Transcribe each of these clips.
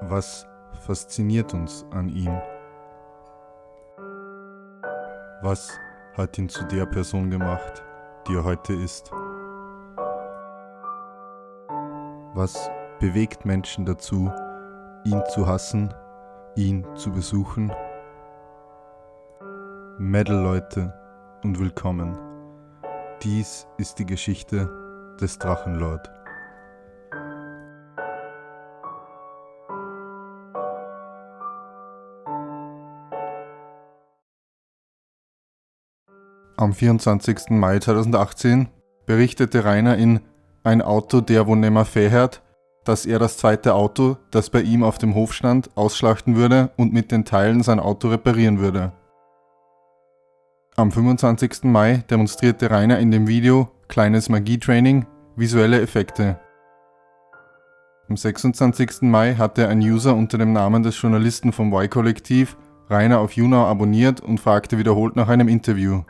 Was fasziniert uns an ihm? Was hat ihn zu der Person gemacht, die er heute ist? Was bewegt Menschen dazu, ihn zu hassen, ihn zu besuchen? Metal-Leute und willkommen. Dies ist die Geschichte des Drachenlord. Am 24. Mai 2018 berichtete Rainer in Ein Auto, der wo nimmer fährt, dass er das zweite Auto, das bei ihm auf dem Hof stand, ausschlachten würde und mit den Teilen sein Auto reparieren würde. Am 25. Mai demonstrierte Rainer in dem Video Kleines Magietraining visuelle Effekte. Am 26. Mai hatte ein User unter dem Namen des Journalisten vom Y-Kollektiv Rainer auf YouNow abonniert und fragte wiederholt nach einem Interview.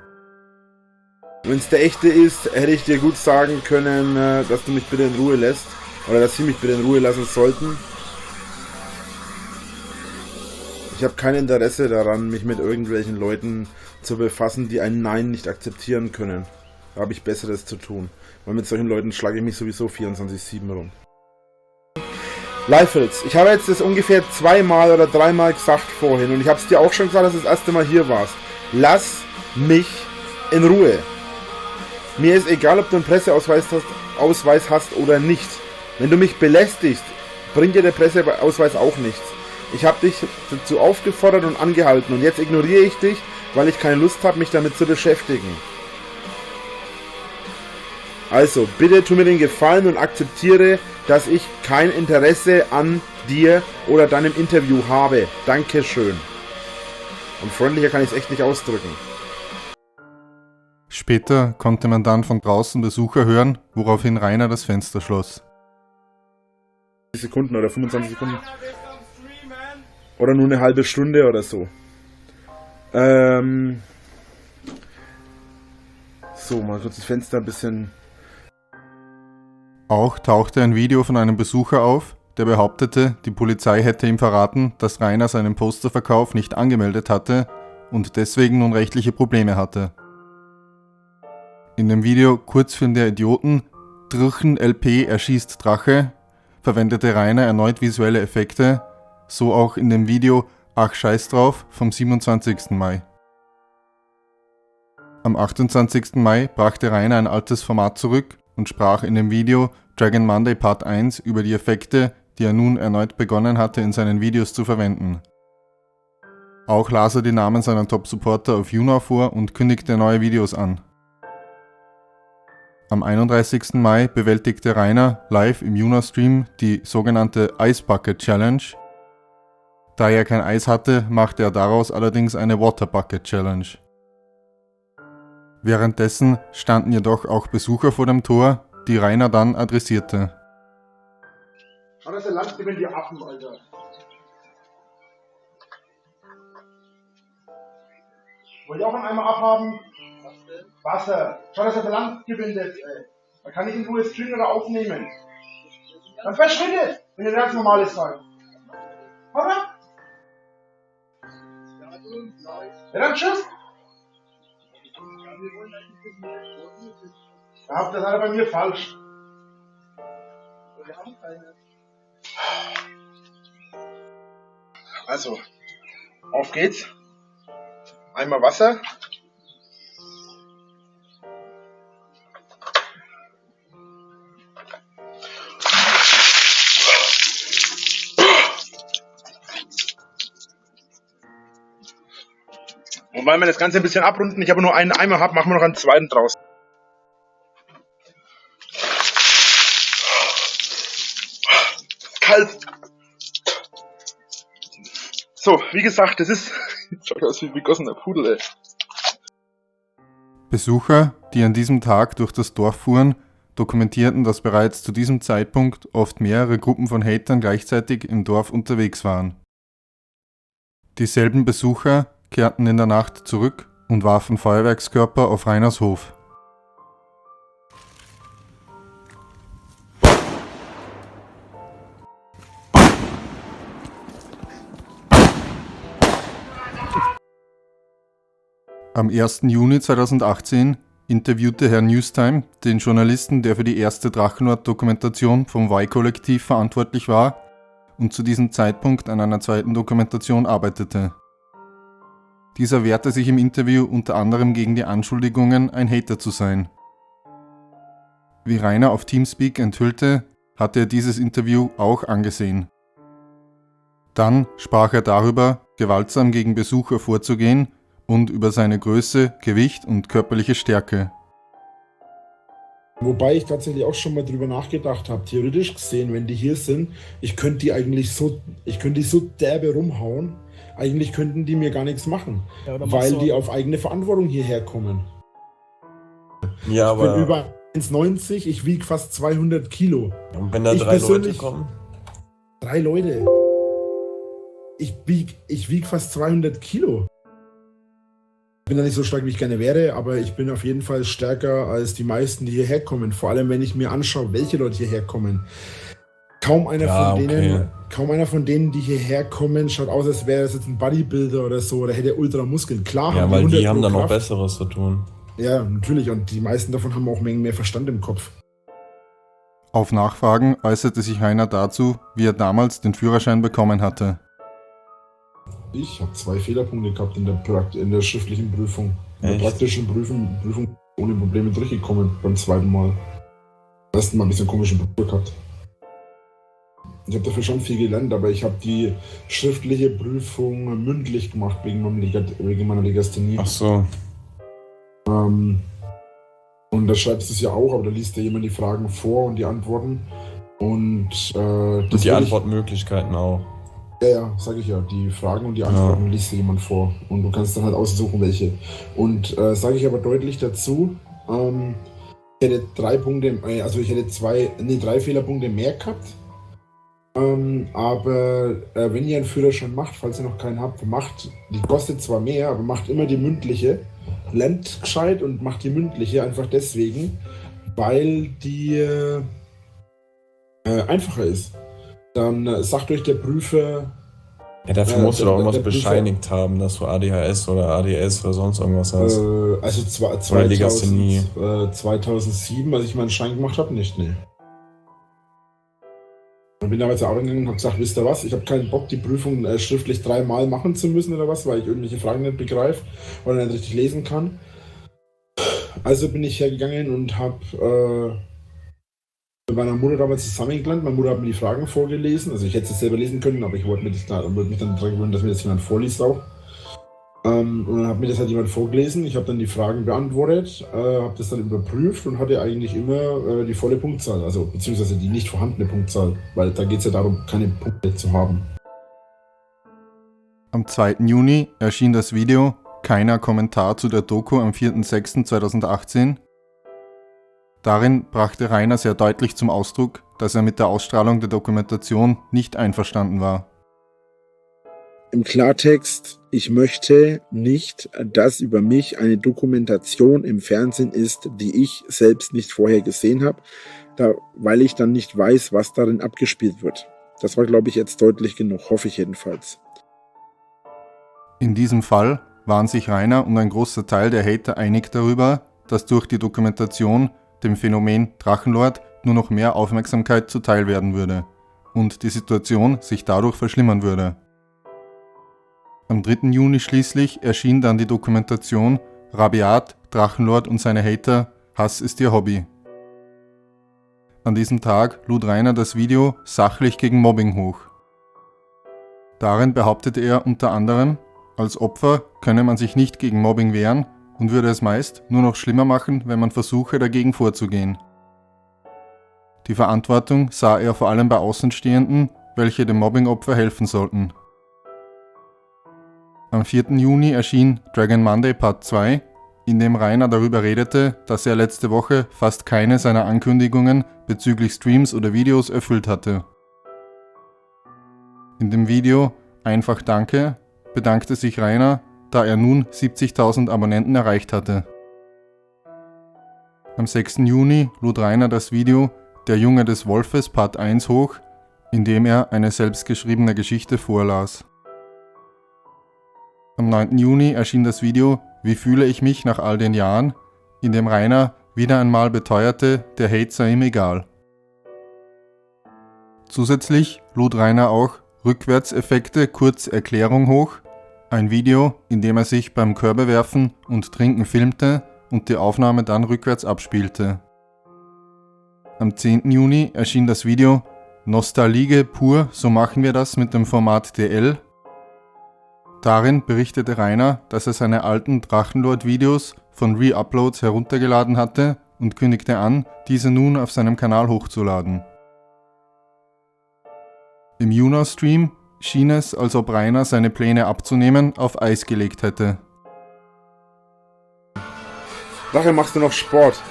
Wenn es der echte ist, hätte ich dir gut sagen können, dass du mich bitte in Ruhe lässt. Oder dass sie mich bitte in Ruhe lassen sollten. Ich habe kein Interesse daran, mich mit irgendwelchen Leuten zu befassen, die ein Nein nicht akzeptieren können. Da habe ich Besseres zu tun. Weil mit solchen Leuten schlage ich mich sowieso 24/7 rum. Leifels, ich habe jetzt das ungefähr 2-mal oder 3-mal gesagt vorhin. Und ich habe es dir auch schon gesagt, dass du das erste Mal hier warst. Lass mich in Ruhe. Mir ist egal, ob du einen Presseausweis hast oder nicht. Wenn du mich belästigst, bringt dir der Presseausweis auch nichts. Ich habe dich dazu aufgefordert und angehalten und jetzt ignoriere ich dich, weil ich keine Lust habe, mich damit zu beschäftigen. Also, bitte tu mir den Gefallen und akzeptiere, dass ich kein Interesse an dir oder deinem Interview habe. Dankeschön. Und freundlicher kann ich es echt nicht ausdrücken. Später konnte man dann von draußen Besucher hören, woraufhin Rainer das Fenster schloss. Sekunden oder 25 Sekunden. Oder nur eine halbe Stunde oder so. So, mal kurz das Fenster ein bisschen. Auch tauchte ein Video von einem Besucher auf, der behauptete, die Polizei hätte ihm verraten, dass Rainer seinen Posterverkauf nicht angemeldet hatte und deswegen nun rechtliche Probleme hatte. In dem Video Kurzfilm der Idioten, Drachen LP erschießt Drache, verwendete Rainer erneut visuelle Effekte, so auch in dem Video Ach scheiß drauf vom 27. Mai. Am 28. Mai brachte Rainer ein altes Format zurück und sprach in dem Video Dragon Monday Part 1 über die Effekte, die er nun erneut begonnen hatte in seinen Videos zu verwenden. Auch las er die Namen seiner Top-Supporter auf YouNow vor und kündigte neue Videos an. Am 31. Mai bewältigte Rainer live im YouNow-Stream die sogenannte Ice Bucket Challenge. Da er kein Eis hatte, machte er daraus allerdings eine Water Bucket Challenge. Währenddessen standen jedoch auch Besucher vor dem Tor, die Rainer dann adressierte. Schau, dass der Land über die Affen, Alter. Wollt ihr auch einen Eimer abhaben? Wasser. Schau, dass der Land gebindet, ey. Man kann nicht in Ruhe streamen oder aufnehmen. Dann verschwindet, wenn ihr ganz normales seid. Oder? Ja, dann tschüss. Ja, das hat bei mir falsch. Also, auf geht's. Einmal Wasser. Und weil wir das Ganze ein bisschen abrunden, ich aber nur einen Eimer habe, machen wir noch einen zweiten draus. Kalt. So, wie gesagt, das ist... Schaut aus wie ein begossener Pudel, ey. Besucher, die an diesem Tag durch das Dorf fuhren, dokumentierten, dass bereits zu diesem Zeitpunkt oft mehrere Gruppen von Hatern gleichzeitig im Dorf unterwegs waren. Dieselben Besucher kehrten in der Nacht zurück und warfen Feuerwerkskörper auf Rainers Hof. Am 1. Juni 2018 interviewte Herr Newstime den Journalisten, der für die erste Drachenlord-Dokumentation vom Y-Kollektiv verantwortlich war und zu diesem Zeitpunkt an einer zweiten Dokumentation arbeitete. Dieser wehrte sich im Interview unter anderem gegen die Anschuldigungen, ein Hater zu sein. Wie Rainer auf Teamspeak enthüllte, hatte er dieses Interview auch angesehen. Dann sprach er darüber, gewaltsam gegen Besucher vorzugehen und über seine Größe, Gewicht und körperliche Stärke. Wobei ich tatsächlich auch schon mal drüber nachgedacht habe, theoretisch gesehen, wenn die hier sind, ich könnte die so derbe rumhauen, eigentlich könnten die mir gar nichts machen, Ja, weil die auf eigene Verantwortung hierher kommen. Ja, Ich bin aber über 1,90, ich wiege fast 200 Kilo. und wenn da ich 3 Leute persönlich- kommen? 3 Leute. Ich wieg fast 200 Kilo. Ich bin da nicht so stark, wie ich gerne wäre, aber ich bin auf jeden Fall stärker als die meisten, die hierher kommen. Vor allem, wenn ich mir anschaue, welche Leute hierher kommen. Kaum einer von denen, die hierher kommen, schaut aus, als wäre das jetzt ein Bodybuilder oder so, oder hätte Ultramuskeln. Klar, Ja, haben weil 100 die haben Pro dann noch Kraft. Besseres zu tun. Ja, natürlich. Und die meisten davon haben auch Mengen mehr Verstand im Kopf. Auf Nachfragen äußerte sich Rainer dazu, wie er damals den Führerschein bekommen hatte. Ich habe 2 Fehlerpunkte gehabt in der schriftlichen Prüfung. In der Echt? praktischen Prüfung ohne Probleme durchgekommen beim zweiten Mal. Beim ersten Mal ein bisschen komischen Prüfung gehabt. Ich habe dafür schon viel gelernt, aber ich habe die schriftliche Prüfung mündlich gemacht wegen meiner Legasthenie. Ach so. Und da schreibst du es ja auch, aber da liest ja jemand die Fragen vor und die Antworten. Und Und die Antwortmöglichkeiten auch. Ja, sage ich ja. Die Fragen und die Antworten liest dir jemand vor. Und du kannst dann halt aussuchen, welche. Und sage ich aber deutlich dazu, ich hätte 3 Punkte, also ich hätte 3 Fehlerpunkte mehr gehabt. Aber wenn ihr einen Führerschein macht, falls ihr noch keinen habt, die kostet zwar mehr, aber macht immer die mündliche. Lernt gescheit und macht die mündliche einfach deswegen, weil die einfacher ist. Dann sagt euch der Prüfer. Ja, dafür Ja, musst du doch irgendwas der Prüfer- bescheinigt haben, dass du ADHS oder ADS oder sonst irgendwas hast. Also Oder Legasthenie. 2007, als ich meinen Schein gemacht habe, nicht, ne. Ich bin damals auch hingegangen und habe gesagt, wisst ihr was, ich habe keinen Bock, die Prüfung schriftlich 3-mal machen zu müssen oder was, weil ich irgendwelche Fragen nicht begreife oder nicht richtig lesen kann. Also bin ich hergegangen und habe mit meiner Mutter damals zusammengelernt. Meine Mutter hat mir die Fragen vorgelesen, also ich hätte es selber lesen können, aber ich wollte mich dann daran gewöhnen, dass mir das jemand vorliest auch. Und dann hat mir das halt jemand vorgelesen, ich habe dann die Fragen beantwortet, habe das dann überprüft und hatte eigentlich immer die volle Punktzahl, also beziehungsweise die nicht vorhandene Punktzahl, weil da geht es ja darum, keine Punkte zu haben. Am 2. Juni erschien das Video Keiner Kommentar zu der Doku am 4.6.2018. Darin brachte Rainer sehr deutlich zum Ausdruck, dass er mit der Ausstrahlung der Dokumentation nicht einverstanden war. Im Klartext, ich möchte nicht, dass über mich eine Dokumentation im Fernsehen ist, die ich selbst nicht vorher gesehen habe, weil ich dann nicht weiß, was darin abgespielt wird. Das war, glaube ich, jetzt deutlich genug, hoffe ich jedenfalls. In diesem Fall waren sich Rainer und ein großer Teil der Hater einig darüber, dass durch die Dokumentation dem Phänomen Drachenlord nur noch mehr Aufmerksamkeit zuteil werden würde und die Situation sich dadurch verschlimmern würde. Am 3. Juni schließlich erschien dann die Dokumentation Rabiat, Drachenlord und seine Hater, Hass ist ihr Hobby. An diesem Tag lud Rainer das Video Sachlich gegen Mobbing hoch. Darin behauptete er unter anderem, als Opfer könne man sich nicht gegen Mobbing wehren und würde es meist nur noch schlimmer machen, wenn man versuche, dagegen vorzugehen. Die Verantwortung sah er vor allem bei Außenstehenden, welche dem Mobbingopfer helfen sollten. Am 4. Juni erschien Dragon Monday Part 2, in dem Rainer darüber redete, dass er letzte Woche fast keine seiner Ankündigungen bezüglich Streams oder Videos erfüllt hatte. In dem Video Einfach Danke bedankte sich Rainer, da er nun 70.000 Abonnenten erreicht hatte. Am 6. Juni lud Rainer das Video Der Junge des Wolfes Part 1 hoch, in dem er eine selbstgeschriebene Geschichte vorlas. Am 9. Juni erschien das Video wie fühle ich mich nach all den Jahren, in dem Rainer wieder einmal beteuerte, der Hate sei ihm egal. Zusätzlich lud Rainer auch Rückwärtseffekte kurz Erklärung hoch, ein Video, in dem er sich beim Körbewerfen und Trinken filmte und die Aufnahme dann rückwärts abspielte. Am 10. Juni erschien das Video Nostalgie pur, so machen wir das mit dem Format DL. Darin berichtete Rainer, dass er seine alten Drachenlord-Videos von Re-Uploads heruntergeladen hatte und kündigte an, diese nun auf seinem Kanal hochzuladen. Im Juno-Stream schien es, als ob Rainer seine Pläne abzunehmen auf Eis gelegt hätte. Nachher machst du noch Sport.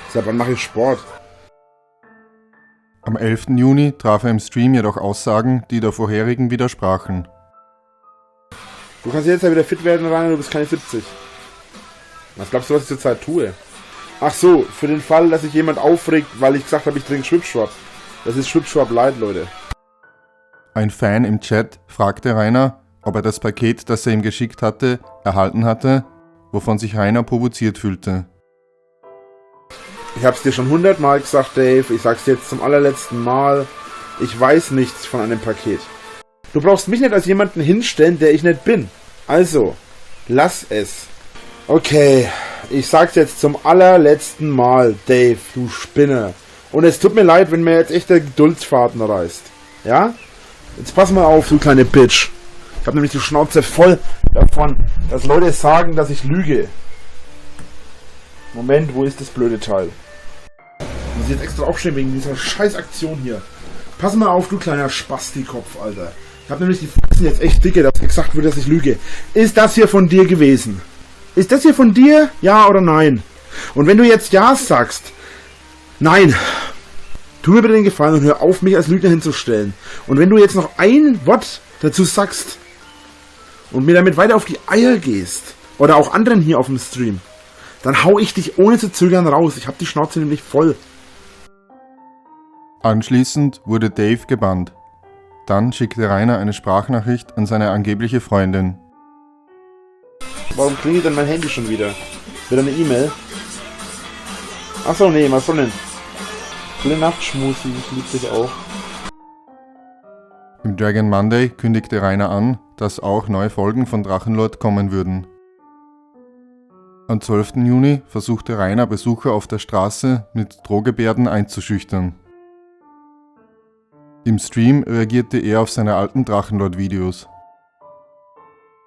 Seit wann mache ich Sport? Am 11. Juni traf er im Stream jedoch Aussagen, die der vorherigen widersprachen. Du kannst jetzt ja wieder fit werden, Rainer, du bist keine 70. Was glaubst du, was ich zurzeit tue? Ach so, für den Fall, dass sich jemand aufregt, weil ich gesagt habe, ich trinke Schwipschwap. Das ist Schwipschwap Light, Leute. Ein Fan im Chat fragte Rainer, ob er das Paket, das er ihm geschickt hatte, erhalten hatte, wovon sich Rainer provoziert fühlte. Ich hab's dir schon 100-mal gesagt, Dave. Ich sag's dir jetzt zum allerletzten Mal. Ich weiß nichts von einem Paket. Du brauchst mich nicht als jemanden hinstellen, der ich nicht bin. Also, lass es. Okay, ich sag's jetzt zum allerletzten Mal, Dave, du Spinner. Und es tut mir leid, wenn mir jetzt echt der Geduldsfaden reißt. Ja? Jetzt pass mal auf, du kleine Bitch. Ich hab nämlich die Schnauze voll davon, dass Leute sagen, dass ich lüge. Moment, wo ist das blöde Teil? Ich muss jetzt extra aufstehen wegen dieser Scheißaktion hier. Pass mal auf, du kleiner Spastikopf, Alter. Ich hab nämlich die Faxen jetzt echt dicke, dass gesagt wird, dass ich lüge. Ist das hier von dir gewesen? Ist das hier von dir? Ja oder nein? Und wenn du jetzt ja sagst, nein, tu mir bitte den Gefallen und hör auf, mich als Lügner hinzustellen. Und wenn du jetzt noch ein Wort dazu sagst und mir damit weiter auf die Eier gehst, oder auch anderen hier auf dem Stream, dann hau ich dich ohne zu zögern raus. Ich hab die Schnauze nämlich voll. Anschließend wurde Dave gebannt. Dann schickte Rainer eine Sprachnachricht an seine angebliche Freundin. Warum klingelt denn mein Handy schon wieder? Wieder eine E-Mail? Achso, nee, was soll denn? Gute Nacht, Schmusi, ich lieb dich auch. Im Dragon Monday kündigte Rainer an, dass auch neue Folgen von Drachenlord kommen würden. Am 12. Juni versuchte Rainer Besucher auf der Straße mit Drohgebärden einzuschüchtern. Im Stream reagierte er auf seine alten Drachenlord-Videos.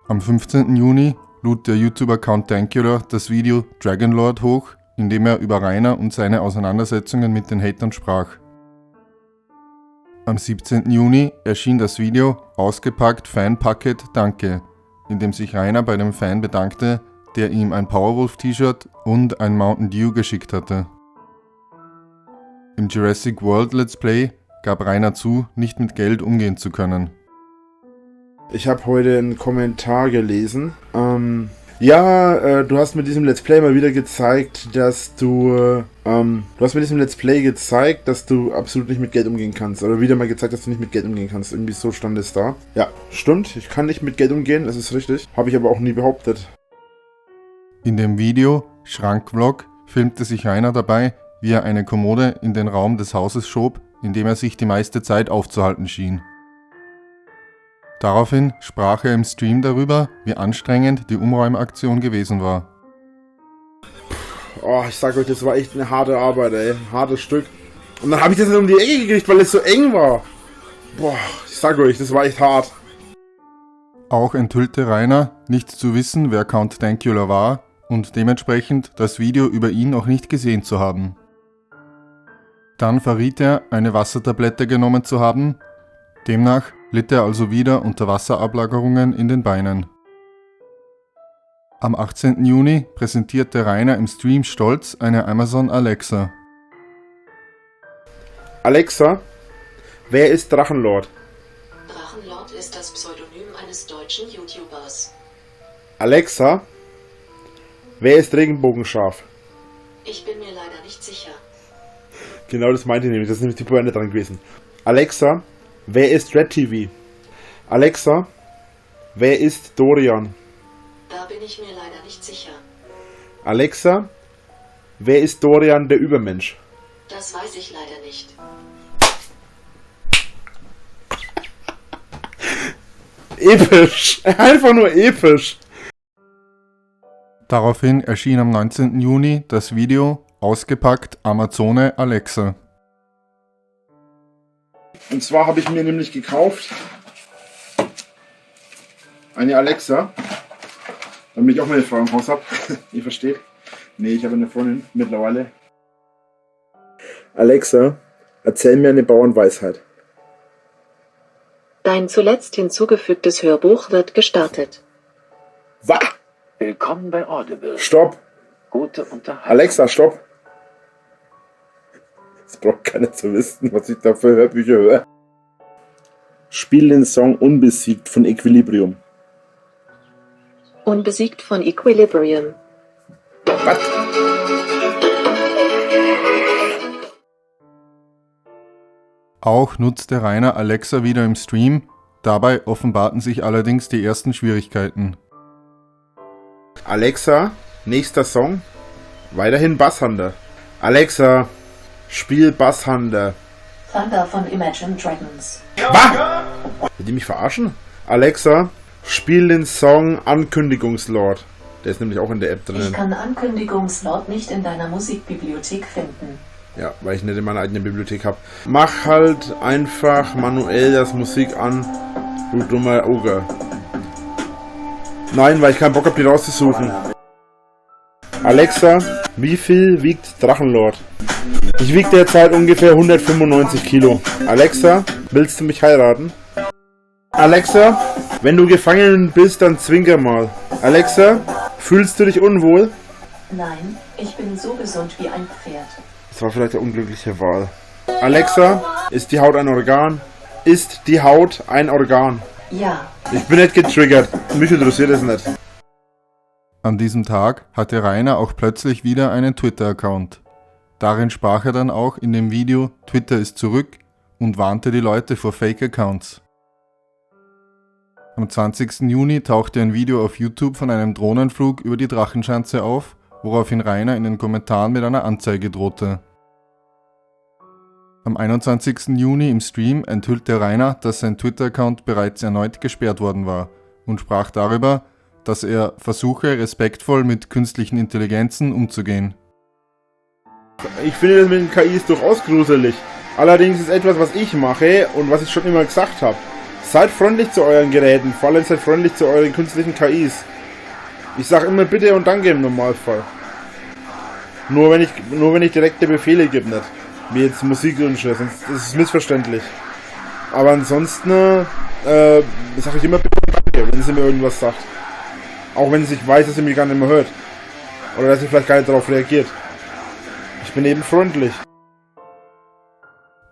Am 15. Juni lud der YouTuber Count Dankula das Video Dragonlord hoch, in dem er über Rainer und seine Auseinandersetzungen mit den Hatern sprach. Am 17. Juni erschien das Video Ausgepackt Fanpacket Danke, in dem sich Rainer bei dem Fan bedankte, der ihm ein Powerwolf-T-Shirt und ein Mountain Dew geschickt hatte. Im Jurassic World Let's Play gab Rainer zu, nicht mit Geld umgehen zu können. Ich habe heute einen Kommentar gelesen. Du hast mit diesem Let's Play mal wieder gezeigt, dass du absolut nicht mit Geld umgehen kannst. Oder wieder mal gezeigt, dass du nicht mit Geld umgehen kannst. Irgendwie so stand es da. Ja, stimmt. Ich kann nicht mit Geld umgehen, das ist richtig. Habe ich aber auch nie behauptet. In dem Video Schrankvlog filmte sich Rainer dabei, wie er eine Kommode in den Raum des Hauses schob, in dem er sich die meiste Zeit aufzuhalten schien. Daraufhin sprach er im Stream darüber, wie anstrengend die Umräumaktion gewesen war. Oh, ich sag euch, das war echt eine harte Arbeit, ey. Ein hartes Stück. Und dann habe ich das nicht um die Ecke gekriegt, weil es so eng war. Boah, ich sag euch, das war echt hart. Auch enthüllte Rainer, nicht zu wissen, wer Count Dankula war und dementsprechend das Video über ihn auch nicht gesehen zu haben. Dann verriet er, eine Wassertablette genommen zu haben. Demnach litt er also wieder unter Wasserablagerungen in den Beinen. Am 18. Juni präsentierte Rainer im Stream stolz eine Amazon Alexa. Alexa, wer ist Drachenlord? Drachenlord ist das Pseudonym eines deutschen YouTubers. Alexa, wer ist Regenbogenschaf? Ich bin mir leider nicht sicher. Genau das meinte ich nämlich, das ist nämlich die Pointe dran gewesen. Alexa, wer ist Red TV? Alexa, wer ist Dorian? Das Da bin ich mir leider nicht sicher. Alexa, wer ist Dorian der Übermensch? Das weiß ich leider nicht. Episch. Einfach nur episch. Daraufhin erschien am 19. Juni das Video Ausgepackt Amazone Alexa. Und zwar habe ich mir nämlich gekauft eine Alexa, damit ich auch meine Frau im Haus habe. Ihr versteht? Nee, ich habe eine Freundin mittlerweile. Alexa, erzähl mir eine Bauernweisheit. Dein zuletzt hinzugefügtes Hörbuch wird gestartet. Was? Willkommen bei Audible. Stopp! Gute Unterhaltung. Alexa, stopp! Das braucht keiner zu wissen, was ich da für Hörbücher höre. Spiel den Song Unbesiegt von Equilibrium. Unbesiegt von Equilibrium. Was? Auch nutzte Rainer Alexa wieder im Stream, dabei offenbarten sich allerdings die ersten Schwierigkeiten. Alexa, nächster Song. Weiterhin Basshunter. Alexa, spiel Basshunter. Thunder von Imagine Dragons. Was? Will die mich verarschen? Alexa, spiel den Song Ankündigungslord. Der ist nämlich auch in der App Ich drin. kann Ankündigungslord nicht in deiner Musikbibliothek finden. Ja, weil ich nicht in meiner eigenen Bibliothek habe. Mach halt einfach manuell das Musik an, du dummer Oger. Nein, weil ich keinen Bock habe, die rauszusuchen. Alexa, wie viel wiegt Drachenlord? Ich wiege derzeit ungefähr 195 Kilo. Alexa, willst du mich heiraten? Alexa, wenn du gefangen bist, dann zwinker mal. Alexa, fühlst du dich unwohl? Nein, ich bin so gesund wie ein Pferd. Das war vielleicht eine unglückliche Wahl. Alexa, ist die Haut ein Organ? Ist die Haut ein Organ? Ja, Ich bin nicht getriggert. Mich interessiert es nicht. An diesem Tag hatte Rainer auch plötzlich wieder einen Twitter-Account. Darin sprach er dann auch in dem Video Twitter ist zurück und warnte die Leute vor Fake-Accounts. Am 20. Juni tauchte ein Video auf YouTube von einem Drohnenflug über die Drachenschanze auf, woraufhin Rainer in den Kommentaren mit einer Anzeige drohte. Am 21. Juni im Stream enthüllte Rainer, dass sein Twitter-Account bereits erneut gesperrt worden war und sprach darüber, dass er versuche, respektvoll mit künstlichen Intelligenzen umzugehen. Ich finde das mit den KIs durchaus gruselig. Allerdings ist etwas, was ich mache und was ich schon immer gesagt habe. Seid freundlich zu euren Geräten, vor allem seid freundlich zu euren künstlichen KIs. Ich sage immer bitte und danke im Normalfall. Nur wenn ich direkte Befehle gebe, nicht. Wie jetzt Musikwünsche, sonst ist es missverständlich. Aber ansonsten sage ich immer bitte und danke, wenn sie mir irgendwas sagt. Auch wenn ich weiß, dass sie mich gar nicht mehr hört. Oder dass sie vielleicht gar nicht darauf reagiert. Ich bin eben freundlich.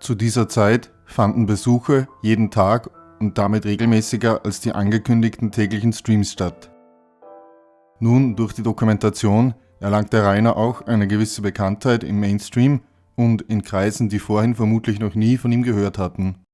Zu dieser Zeit fanden Besuche jeden Tag und damit regelmäßiger als die angekündigten täglichen Streams statt. Nun, durch die Dokumentation erlangte Rainer auch eine gewisse Bekanntheit im Mainstream und in Kreisen, die vorhin vermutlich noch nie von ihm gehört hatten.